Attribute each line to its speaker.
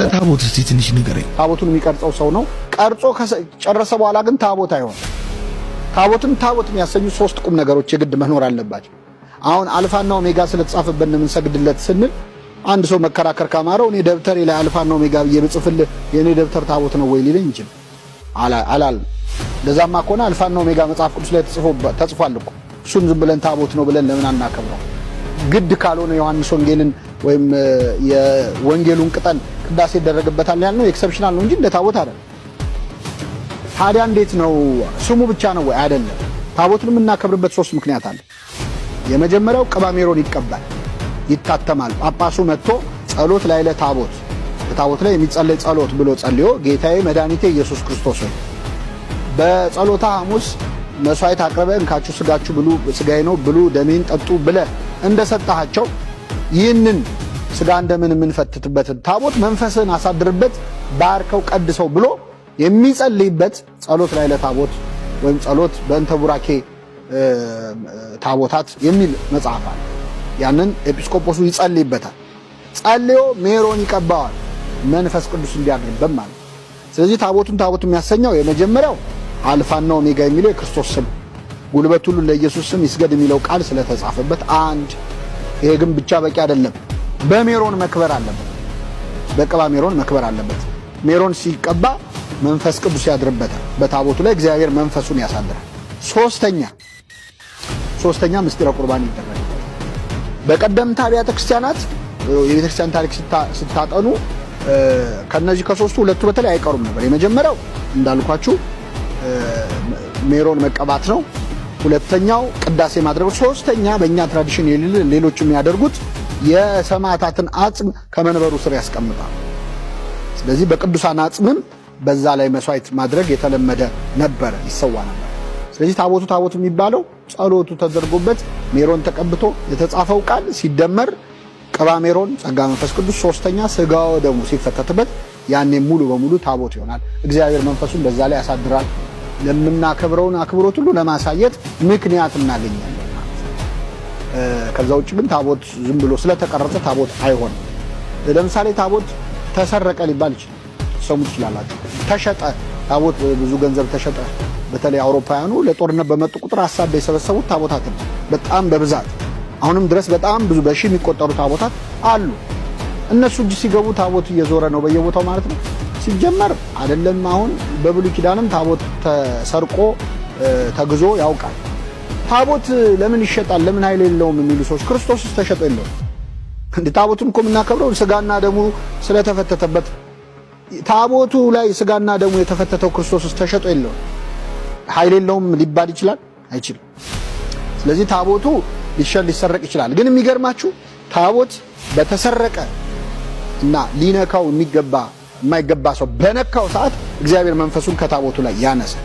Speaker 1: ታቦት እስቲ ትንሽ ንገረኝ።
Speaker 2: ታቦቱን የሚቀርጸው ሰው ነው። ቀርጾ ከጨረሰ በኋላ ግን ታቦት አይሆን። ታቦትን ታቦት የሚያሰኙ ሶስት ቁም ነገሮች የግድ መኖር አለባቸው። አሁን አልፋና ኦሜጋ ስለተጻፈበት ነው የምንሰግድለት ስንል አንድ ሰው መከራከር ካማረው እኔ ደብተሬ ላይ አልፋና ኦሜጋ ብዬ ብጽፍልህ የኔ ደብተር ታቦት ነው ወይ ሊለኝ ይችላል። አላል ለዛማ ከሆነ አልፋና ኦሜጋ መጽሐፍ ቅዱስ ላይ ተጽፏል እኮ እሱን ዝም ብለን ታቦት ነው ብለን ለምን አናከብረው? ግድ ካልሆነ ዮሐንስ ወንጌልን ወይም የወንጌሉን ቅጠል ቅዳሴ ይደረግበታል ያልነው ኤክሰፕሽናል ነው እንጂ እንደ ታቦት አይደለም። ታዲያ እንዴት ነው ስሙ ብቻ ነው ወይ? አይደለም። ታቦቱን የምናከብርበት ሶስት ምክንያት አለ። የመጀመሪያው ቅባ ሜሮን ይቀባል፣ ይታተማል። ጳጳሱ መጥቶ ጸሎት ላይ ለታቦት በታቦት ላይ የሚጸለይ ጸሎት ብሎ ጸልዮ ጌታዬ መድኃኒቴ ኢየሱስ ክርስቶስ ሆይ በጸሎታ ሐሙስ መስዋዕት አቅርበ እንካችሁ ስጋችሁ ብሉ ስጋዬ ነው ብሉ ደሜን ጠጡ ብለ እንደሰጣቸው ይህንን ስጋ እንደምን የምንፈትትበትን ታቦት መንፈስን አሳድርበት ባርከው ቀድሰው ብሎ የሚጸልይበት ጸሎት ላይ ለታቦት ወይም ጸሎት በእንተ ቡራኬ ታቦታት የሚል መጽሐፍ አለ። ያንን ኤጲስቆጶሱ ይጸልይበታል። ጸልዮ ሜሮን ይቀባዋል መንፈስ ቅዱስ እንዲያድርበት ማለት። ስለዚህ ታቦቱን ታቦት የሚያሰኘው የመጀመሪያው አልፋና ኦሜጋ የሚለው የክርስቶስ ስም ጉልበት ሁሉ ለኢየሱስ ስም ይስገድ የሚለው ቃል ስለተጻፈበት አንድ። ይሄ ግን ብቻ በቂ አይደለም። በሜሮን መክበር አለበት። በቅባ ሜሮን መክበር አለበት። ሜሮን ሲቀባ መንፈስ ቅዱስ ያድርበታል። በታቦቱ ላይ እግዚአብሔር መንፈሱን ያሳድራል። ሶስተኛ ምስጢረ ቁርባን ይደረጋል። በቀደምት አብያተ ክርስቲያናት የቤተ ክርስቲያን ታሪክ ስታጠኑ ከነዚህ ከሶስቱ ሁለቱ በተለይ አይቀሩም ነበር። የመጀመሪያው እንዳልኳችሁ ሜሮን መቀባት ነው። ሁለተኛው ቅዳሴ ማድረግ። ሶስተኛ በእኛ ትራዲሽን ሌሎች የሚያደርጉት የሰማዕታትን አጽም ከመንበሩ ስር ያስቀምጣል። ስለዚህ በቅዱሳን አጽምም በዛ ላይ መስዋዕት ማድረግ የተለመደ ነበረ፣ ይሰዋ ነበር። ስለዚህ ታቦቱ የሚባለው ጸሎቱ ተደርጎበት ሜሮን ተቀብቶ የተጻፈው ቃል ሲደመር ቅባ ሜሮን ጸጋ መንፈስ ቅዱስ ሶስተኛ ስጋው ደሙ ሲፈተትበት ያኔ ሙሉ በሙሉ ታቦት ይሆናል። እግዚአብሔር መንፈሱን በዛ ላይ ያሳድራል። ለምናከብረውን አክብሮት ሁሉ ለማሳየት ምክንያት እናገኛለን። ከዛ ውጭ ግን ታቦት ዝም ብሎ ስለተቀረጸ ታቦት አይሆንም። ለምሳሌ ታቦት ተሰረቀ ሊባል ይችላል። ሰሙ ትችላላችሁ። ተሸጠ፣ ታቦት ብዙ ገንዘብ ተሸጠ። በተለይ አውሮፓውያኑ ለጦርነት በመጡ ቁጥር ሐሳብ የሰበሰቡት ታቦታትን በጣም በብዛት አሁንም ድረስ በጣም ብዙ በሺ የሚቆጠሩ ታቦታት አሉ። እነሱ እጅ ሲገቡ ታቦት እየዞረ ነው በየቦታው ማለት ነው። ሲጀመር አይደለም አሁን በብሉይ ኪዳንም ታቦት ተሰርቆ ተግዞ ያውቃል። ታቦት ለምን ይሸጣል? ለምን ኃይል የለውም የሚሉ ሰዎች ክርስቶስስ ተሸጠ የለውም እንዴ? ታቦቱን እኮ የምናከብረው ስጋና ደሙ ስለተፈተተበት ታቦቱ ላይ ስጋና ደሙ የተፈተተው ክርስቶስስ ተሸጠ የለውም ኃይል የለውም ሊባል ይችላል? አይችልም። ስለዚህ ታቦቱ ሊሰረቅ ይችላል። ግን የሚገርማችሁ ታቦት በተሰረቀ እና ሊነካው የማይገባ ሰው በነካው ሰዓት እግዚአብሔር መንፈሱን ከታቦቱ ላይ ያነሳል።